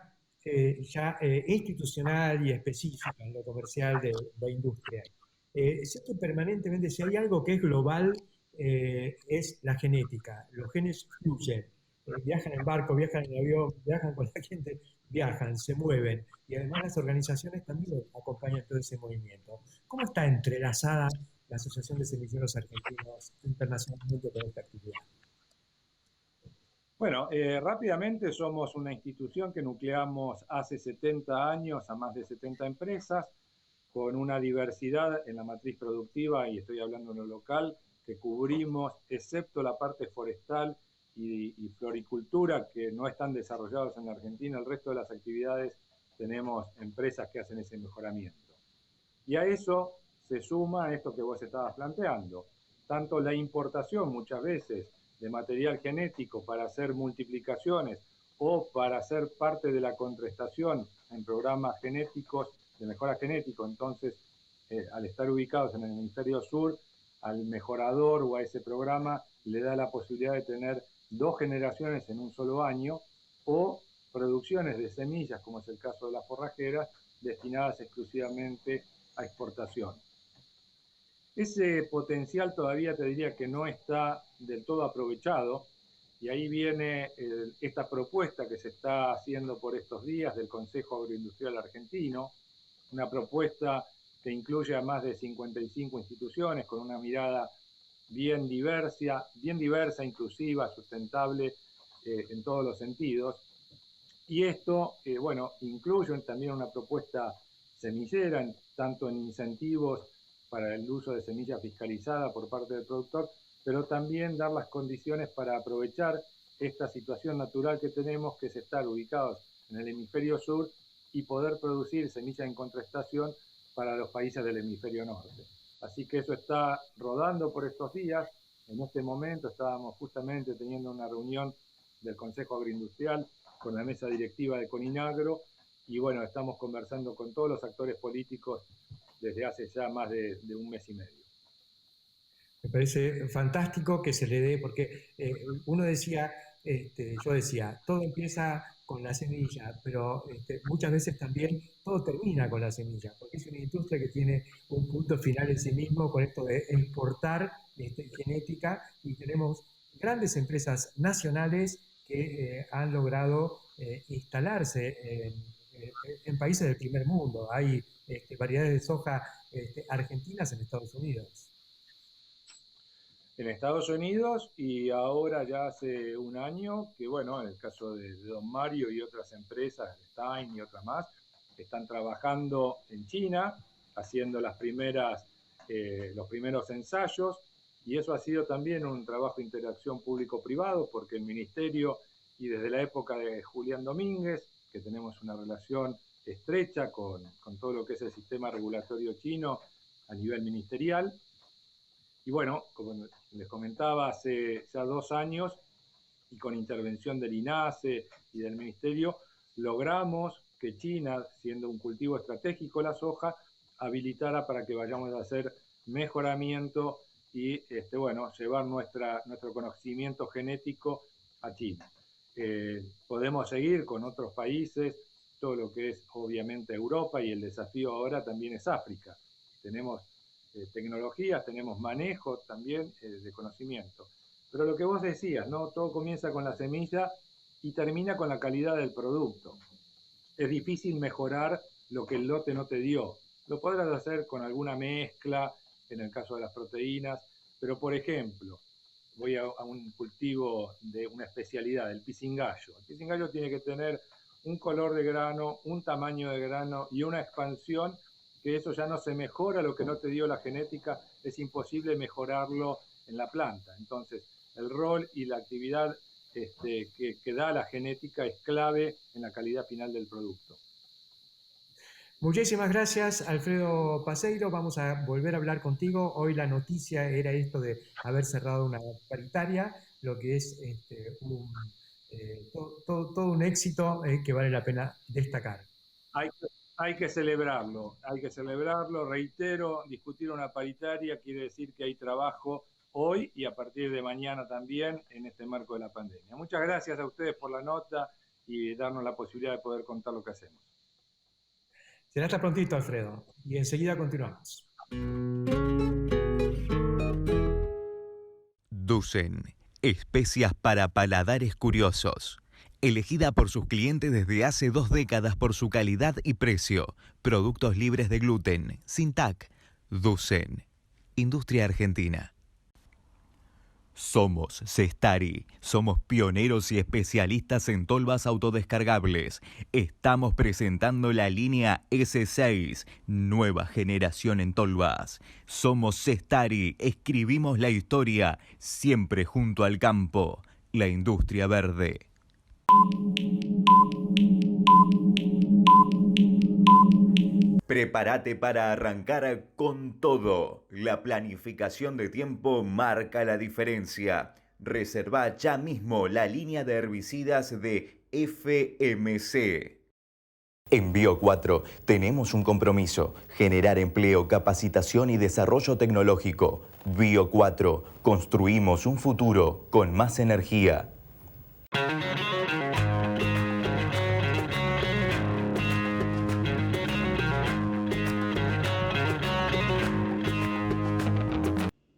A: institucional y específica en lo comercial de la industria. Sé que permanentemente, si hay algo que es global, es la genética. Los genes fluyen, viajan en barco, viajan en avión, viajan con la gente, viajan, se mueven. Y además las organizaciones también acompañan todo ese movimiento. ¿Cómo está entrelazada la Asociación de Semilleros Argentinos internacionalmente con esta actividad?
R: Bueno, rápidamente somos una institución que nucleamos hace 70 años a más de 70 empresas, con una diversidad en la matriz productiva, y estoy hablando en lo local, que cubrimos, excepto la parte forestal y floricultura, que no están desarrollados en la Argentina. El resto de las actividades tenemos empresas que hacen ese mejoramiento. Y a eso se suma esto que vos estabas planteando, tanto la importación muchas veces de material genético para hacer multiplicaciones o para ser parte de la contrastación en programas genéticos, de mejora genético. Entonces, al estar ubicados en el hemisferio sur, al mejorador o a ese programa le da la posibilidad de tener 2 generaciones en un solo año, o producciones de semillas, como es el caso de las forrajeras, destinadas exclusivamente a exportación. Ese potencial todavía te diría que no está del todo aprovechado, y ahí viene esta propuesta que se está haciendo por estos días del Consejo Agroindustrial Argentino, una propuesta que incluye a más de 55 instituciones con una mirada bien diversa, inclusiva, sustentable en todos los sentidos. Y esto, bueno, incluye también una propuesta semillera, tanto en incentivos para el uso de semilla fiscalizada por parte del productor, pero también dar las condiciones para aprovechar esta situación natural que tenemos, que es estar ubicados en el hemisferio sur y poder producir semilla en contrastación para los países del hemisferio norte. Así que eso está rodando por estos días. En este momento estábamos justamente teniendo una reunión del Consejo Agroindustrial con la mesa directiva de Coninagro, y bueno, estamos conversando con todos los actores políticos desde hace ya más de un mes y medio.
A: Me parece fantástico que se le dé, porque uno decía, yo decía, todo empieza con la semilla, pero muchas veces también todo termina con la semilla, porque es una industria que tiene un punto final en sí mismo con esto de exportar genética, y tenemos grandes empresas nacionales que han logrado instalarse en países del primer mundo. Hay variedades de soja argentinas en Estados Unidos.
R: En Estados Unidos, y ahora ya hace un año, que bueno, en el caso de Don Mario y otras empresas, Stein y otras más, están trabajando en China, haciendo los primeros ensayos, y eso ha sido también un trabajo de interacción público-privado, porque el Ministerio, y desde la época de Julián Domínguez, que tenemos una relación estrecha con todo lo que es el sistema regulatorio chino a nivel ministerial. Y bueno, como les comentaba, hace ya 2 años, y con intervención del INASE y del Ministerio, logramos que China, siendo un cultivo estratégico la soja, habilitara para que vayamos a hacer mejoramiento y bueno, llevar nuestro conocimiento genético a China. Podemos seguir con otros países, todo lo que es obviamente Europa, y el desafío ahora también es África. Tenemos tecnologías, tenemos manejo también de conocimiento. Pero lo que vos decías, ¿no? Todo comienza con la semilla y termina con la calidad del producto. Es difícil mejorar lo que el lote no te dio. Lo podrás hacer con alguna mezcla, en el caso de las proteínas, pero por ejemplo, voy a un cultivo de una especialidad, el pisingallo. El pisingallo tiene que tener un color de grano, un tamaño de grano y una expansión, que eso ya no se mejora, lo que no te dio la genética, es imposible mejorarlo en la planta. Entonces, el rol y la actividad que da la genética es clave en la calidad final del producto.
A: Muchísimas gracias, Alfredo Paseiro. Vamos a volver a hablar contigo. Hoy la noticia era esto de haber cerrado una paritaria, lo que es todo un éxito que vale la pena destacar.
R: Hay que celebrarlo, reitero, discutir una paritaria quiere decir que hay trabajo hoy y a partir de mañana también en este marco de la pandemia. Muchas gracias a ustedes por la nota y darnos la posibilidad de poder contar lo que hacemos.
A: Será hasta prontito, Alfredo, y enseguida continuamos.
E: Dusen, especias para paladares curiosos. Elegida por sus clientes desde hace 2 décadas por su calidad y precio. Productos libres de gluten, sin TAC. Dusen, industria argentina. Somos Cestari, somos pioneros y especialistas en tolvas autodescargables. Estamos presentando la línea S6, nueva generación en tolvas. Somos Cestari, escribimos la historia, siempre junto al campo, la industria verde. Prepárate para arrancar con todo. La planificación de tiempo marca la diferencia. Reserva ya mismo la línea de herbicidas de FMC. En Bio4 tenemos un compromiso: generar empleo, capacitación y desarrollo tecnológico. Bio4, construimos un futuro con más energía.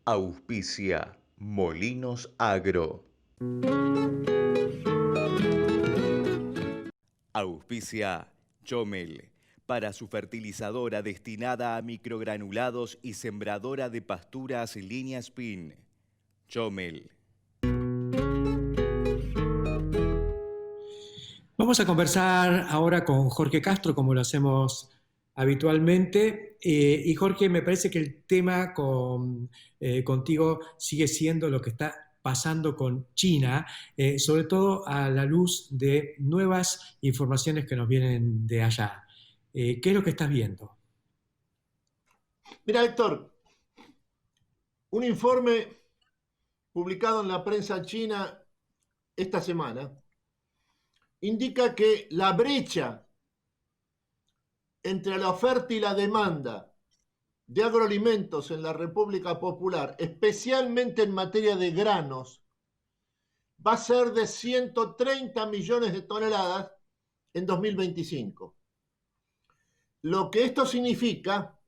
E: Auspicia Molinos Agro. Auspicia Chomel, para su fertilizadora destinada a microgranulados y sembradora de pasturas línea Spin. Chomel.
A: Vamos a conversar ahora con Jorge Castro, como lo hacemos habitualmente. Y Jorge, me parece que el tema contigo sigue siendo lo que está pasando con China, sobre todo a la luz de nuevas informaciones que nos vienen de allá. ¿Qué es lo que estás viendo?
S: Mira, Héctor, un informe publicado en la prensa china esta semana indica que la brecha entre la oferta y la demanda de agroalimentos en la República Popular, especialmente en materia de granos, va a ser de 130 millones de toneladas en 2025. Lo que esto significa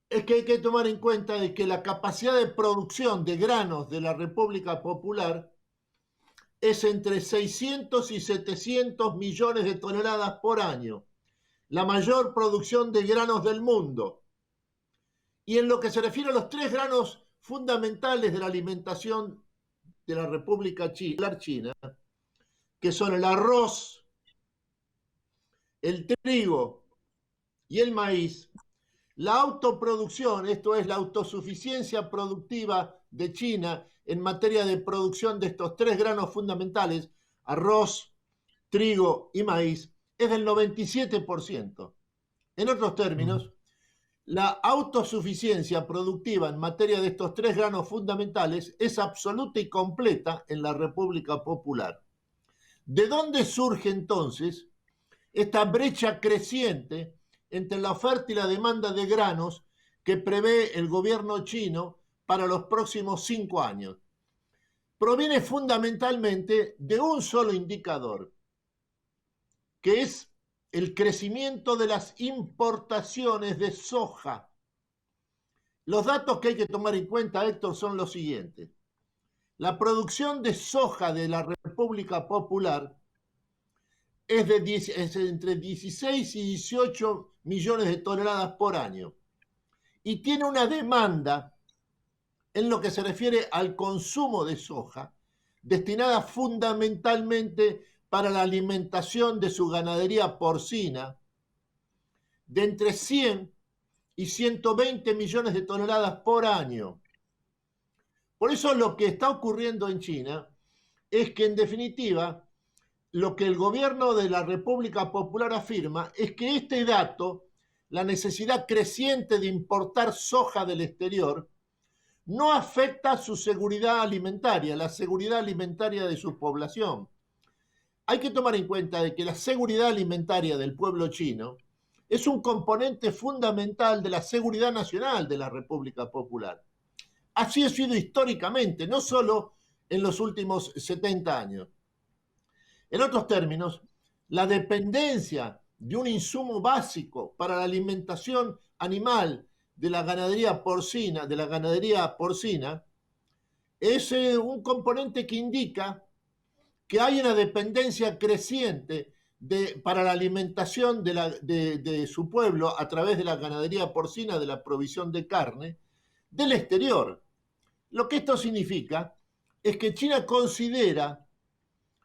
S: es que hay que tomar en cuenta de que la capacidad de producción de granos de la República Popular es entre 600 y 700 millones de toneladas por año, la mayor producción de granos del mundo. Y en lo que se refiere a los 3 granos fundamentales de la alimentación de la República China, que son el arroz, el trigo y el maíz, la autoproducción, esto es la autosuficiencia productiva de China en materia de producción de estos 3 granos fundamentales, arroz, trigo y maíz, es del 97%. En otros términos, la autosuficiencia productiva en materia de estos 3 granos fundamentales es absoluta y completa en la República Popular. ¿De dónde surge entonces esta brecha creciente entre la oferta y la demanda de granos que prevé el gobierno chino para los próximos 5 años? Proviene fundamentalmente de un solo indicador, que es el crecimiento de las importaciones de soja. Los datos que hay que tomar en cuenta, Héctor, son los siguientes. La producción de soja de la República Popular es entre 16 y 18 millones de toneladas por año y tiene una demanda en lo que se refiere al consumo de soja destinada fundamentalmente para la alimentación de su ganadería porcina de entre 100 y 120 millones de toneladas por año. Por eso lo que está ocurriendo en China es que, en definitiva, lo que el gobierno de la República Popular afirma es que este dato, la necesidad creciente de importar soja del exterior, no afecta su seguridad alimentaria, la seguridad alimentaria de su población. Hay que tomar en cuenta de que la seguridad alimentaria del pueblo chino es un componente fundamental de la seguridad nacional de la República Popular. Así ha sido históricamente, no solo en los últimos 70 años. En otros términos, la dependencia de un insumo básico para la alimentación animal de la ganadería porcina, es un componente que indica que hay una dependencia creciente para la alimentación de su pueblo a través de la ganadería porcina, de la provisión de carne, del exterior. Lo que esto significa es que China considera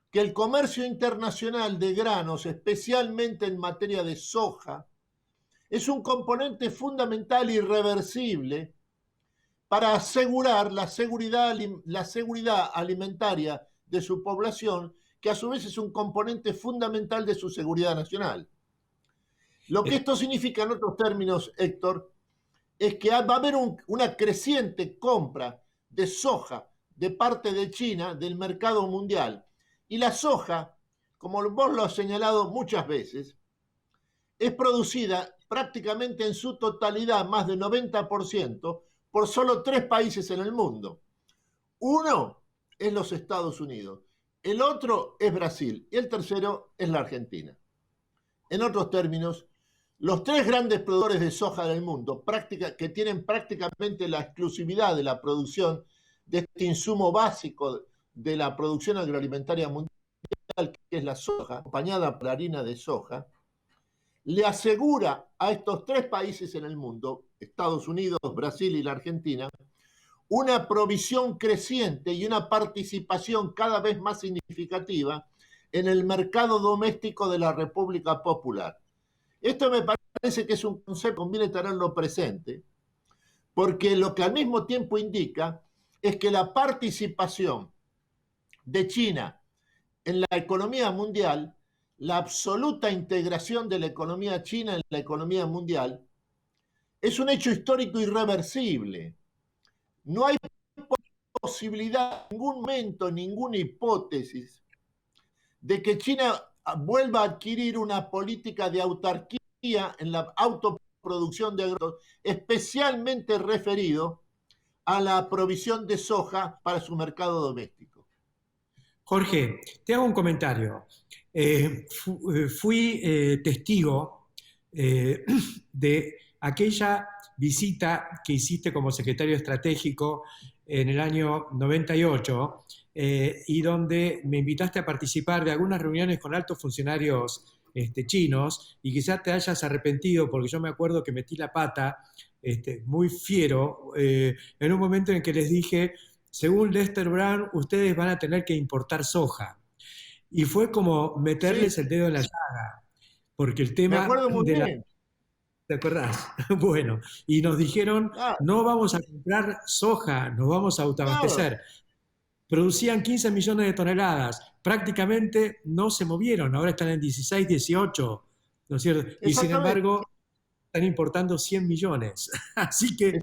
S: que el comercio internacional de granos, especialmente en materia de soja, es un componente fundamental y irreversible para asegurar la seguridad alimentaria de su población, que a su vez es un componente fundamental de su seguridad nacional. Lo que esto significa, en otros términos, Héctor, es que va a haber una creciente compra de soja de parte de China del mercado mundial. Y la soja, como vos lo has señalado muchas veces, es producida prácticamente en su totalidad, más del 90%, por solo 3 países en el mundo. Uno es los Estados Unidos, el otro es Brasil y el tercero es la Argentina. En otros términos, los 3 grandes productores de soja del mundo, que tienen prácticamente la exclusividad de la producción de este insumo básico de la producción agroalimentaria mundial, que es la soja, acompañada por la harina de soja, le asegura a estos 3 países en el mundo, Estados Unidos, Brasil y la Argentina, una provisión creciente y una participación cada vez más significativa en el mercado doméstico de la República Popular. Esto me parece que es un concepto que conviene tenerlo presente, porque lo que al mismo tiempo indica es que la participación de China en la economía mundial, la absoluta integración de la economía china en la economía mundial, es un hecho histórico irreversible. No hay posibilidad, en ningún momento, ninguna hipótesis de que China vuelva a adquirir una política de autarquía en la autoproducción de agrotóxicos, especialmente referido a la provisión de soja para su mercado doméstico.
A: Jorge, te hago un comentario. Fui testigo de aquella visita que hiciste como secretario estratégico en el año 98 y donde me invitaste a participar de algunas reuniones con altos funcionarios chinos, y quizás te hayas arrepentido porque yo me acuerdo que metí la pata muy fiero en un momento en que les dije: según Lester Brown, ustedes van a tener que importar soja. Y fue como meterles el dedo en la llaga, porque el tema...
S: Me acuerdo muy bien.
A: ¿Te acordás? Bueno, y nos dijeron, no vamos a comprar soja, nos vamos a autoabastecer. Claro. Producían 15 millones de toneladas, prácticamente no se movieron, ahora están en 16, 18, ¿no es cierto? Y sin embargo, están importando 100 millones. Así que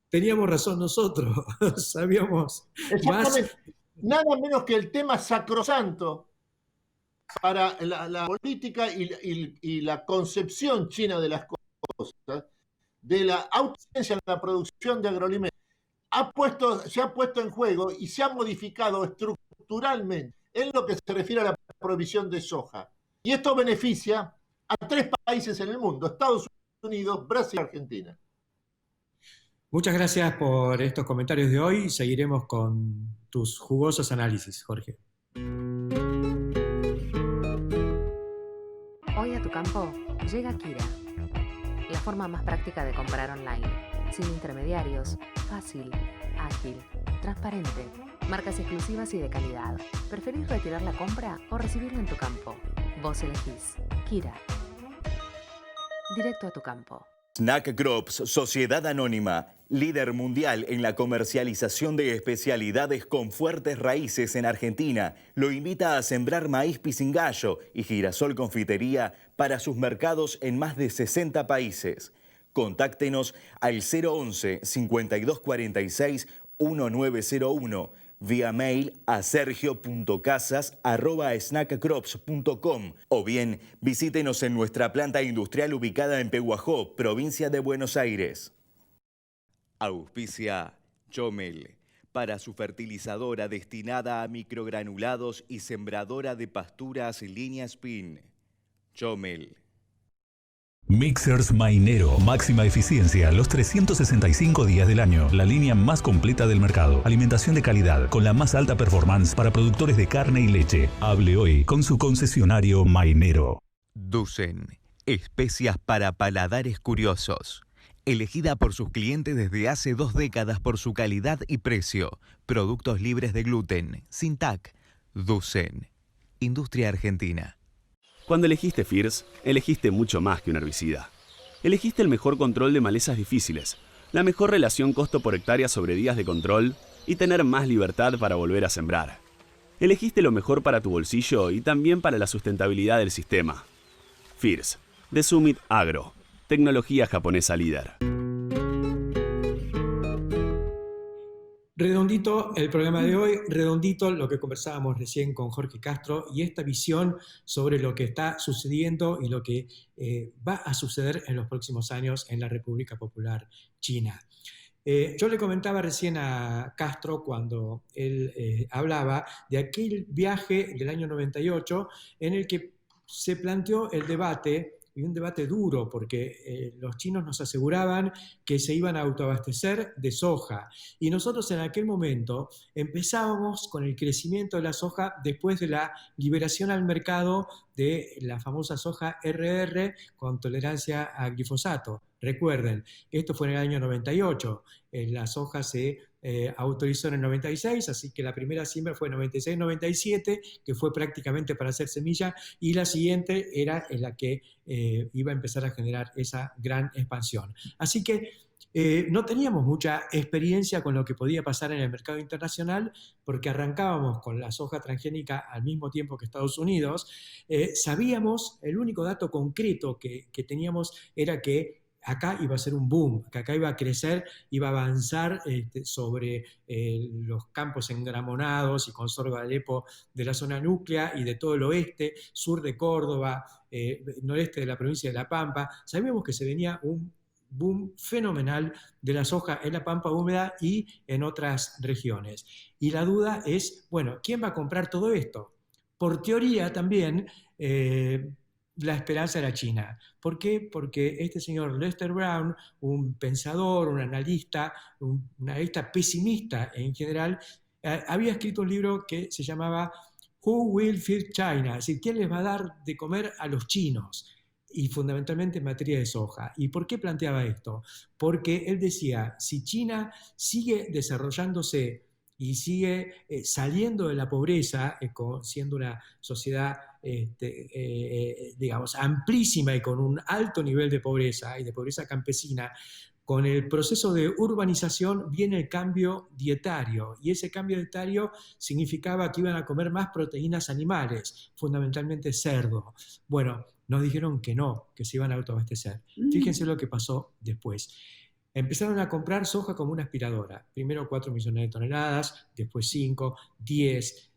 A: teníamos razón nosotros, sabíamos más.
S: Nada menos que el tema sacrosanto para la política y la concepción china de las cosas, de la ausencia en la producción de agroalimentos, se ha puesto en juego y se ha modificado estructuralmente en lo que se refiere a la provisión de soja. Y esto beneficia a 3 países en el mundo: Estados Unidos, Brasil y Argentina.
A: Muchas gracias por estos comentarios de hoy. Seguiremos con tus jugosos análisis, Jorge.
T: Hoy a tu campo llega Kira, la forma más práctica de comprar online, sin intermediarios, fácil, ágil, transparente, marcas exclusivas y de calidad. ¿Preferís retirar la compra o recibirla en tu campo? Vos elegís. Kira. Directo a tu campo.
E: Snack Crops, Sociedad Anónima, líder mundial en la comercialización de especialidades con fuertes raíces en Argentina, lo invita a sembrar maíz pisingallo y girasol confitería para sus mercados en más de 60 países. Contáctenos al 011 5246 1901. vía mail a sergio.casas@snackcrops.com o bien visítenos en nuestra planta industrial ubicada en Pehuajó, provincia de Buenos Aires. Auspicia Chomel, para su fertilizadora destinada a microgranulados y sembradora de pasturas línea Spin. Chomel.
P: Mixers Mainero, máxima eficiencia los 365 días del año. La línea más completa del mercado. Alimentación de calidad con la más alta performance para productores de carne y leche. Hable hoy con su concesionario Mainero.
E: Dusen, especias para paladares curiosos. Elegida por sus clientes desde hace 2 décadas por su calidad y precio. Productos libres de gluten, sin TAC. Dusen, industria argentina.
U: Cuando elegiste Fierce, elegiste mucho más que un herbicida. Elegiste el mejor control de malezas difíciles, la mejor relación costo por hectárea sobre días de control y tener más libertad para volver a sembrar. Elegiste lo mejor para tu bolsillo y también para la sustentabilidad del sistema. Fierce, de Summit Agro, tecnología japonesa líder.
A: Redondito el programa de hoy, redondito lo que conversábamos recién con Jorge Castro y esta visión sobre lo que está sucediendo y lo que va a suceder en los próximos años en la República Popular China. Yo le comentaba recién a Castro cuando él hablaba de aquel viaje del año 98 en el que se planteó el debate, y un debate duro, porque los chinos nos aseguraban que se iban a autoabastecer de soja. Y nosotros en aquel momento empezábamos con el crecimiento de la soja después de la liberación al mercado de la famosa soja RR con tolerancia a glifosato. Recuerden, esto fue en el año 98. La soja se autorizó en el 96, así que la primera siembra fue en 96-97, que fue prácticamente para hacer semilla, y la siguiente era en la que iba a empezar a generar esa gran expansión. Así que no teníamos mucha experiencia con lo que podía pasar en el mercado internacional, porque arrancábamos con la soja transgénica al mismo tiempo que Estados Unidos. Sabíamos, el único dato concreto que teníamos era que acá iba a ser un boom, que acá iba a crecer, iba a avanzar sobre los campos engramonados y con sorgo de Alepo de la zona núclea y de todo el oeste, sur de Córdoba, noreste de la provincia de La Pampa. Sabíamos que se venía un boom fenomenal de la soja en la Pampa húmeda y en otras regiones. Y la duda es, bueno, ¿quién va a comprar todo esto? Por teoría también, la esperanza era China. ¿Por qué? Porque este señor Lester Brown, un pensador, un analista pesimista en general, había escrito un libro que se llamaba Who Will Feed China? Es decir, ¿quién les va a dar de comer a los chinos? Y fundamentalmente en materia de soja. ¿Y por qué planteaba esto? Porque él decía, si China sigue desarrollándose y sigue saliendo de la pobreza, siendo una sociedad digamos, amplísima y con un alto nivel de pobreza y de pobreza campesina, con el proceso de urbanización viene el cambio dietario, y ese cambio dietario significaba que iban a comer más proteínas animales, fundamentalmente cerdo. Bueno, nos dijeron que no, que se iban a autoabastecer. Fíjense lo que pasó después. Empezaron a comprar soja como una aspiradora. Primero 4 millones de toneladas, después 5, 10,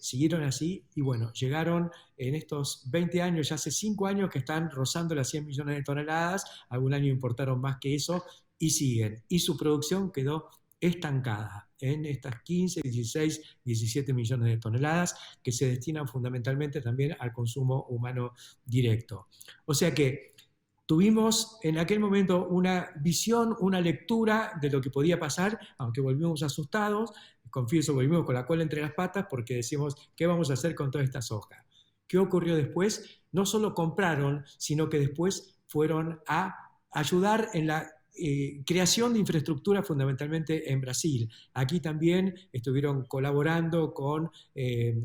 A: siguieron así y bueno, llegaron en estos 20 años, ya hace 5 años que están rozando las 100 millones de toneladas, algún año importaron más que eso y siguen. Y su producción quedó estancada en estas 15, 16, 17 millones de toneladas que se destinan fundamentalmente también al consumo humano directo. O sea que tuvimos en aquel momento una visión, una lectura de lo que podía pasar, aunque volvimos asustados, confieso, volvimos con la cola entre las patas porque decimos, ¿qué vamos a hacer con toda esta soja? ¿Qué ocurrió después? No solo compraron, sino que después fueron a ayudar en la creación de infraestructura fundamentalmente en Brasil. Aquí también estuvieron colaborando con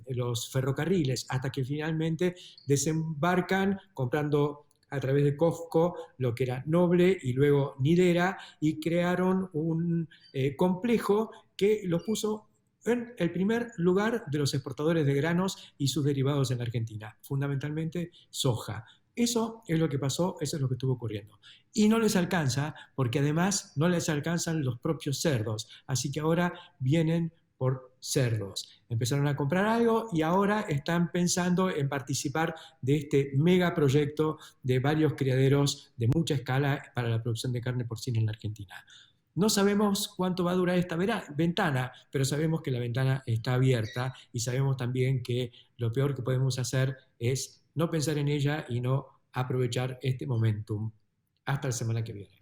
A: los ferrocarriles hasta que finalmente desembarcan comprando a través de COFCO lo que era Noble y luego Nidera y crearon un complejo que los puso en el primer lugar de los exportadores de granos y sus derivados en la Argentina, fundamentalmente soja. Eso es lo que pasó, eso es lo que estuvo ocurriendo. Y no les alcanza, porque además no les alcanzan los propios cerdos. Así que ahora vienen por cerdos. Empezaron a comprar algo y ahora están pensando en participar de este megaproyecto de varios criaderos de mucha escala para la producción de carne porcina en la Argentina. No sabemos cuánto va a durar esta ventana, pero sabemos que la ventana está abierta y sabemos también que lo peor que podemos hacer es no pensar en ella y no aprovechar este momentum. Hasta la semana que viene.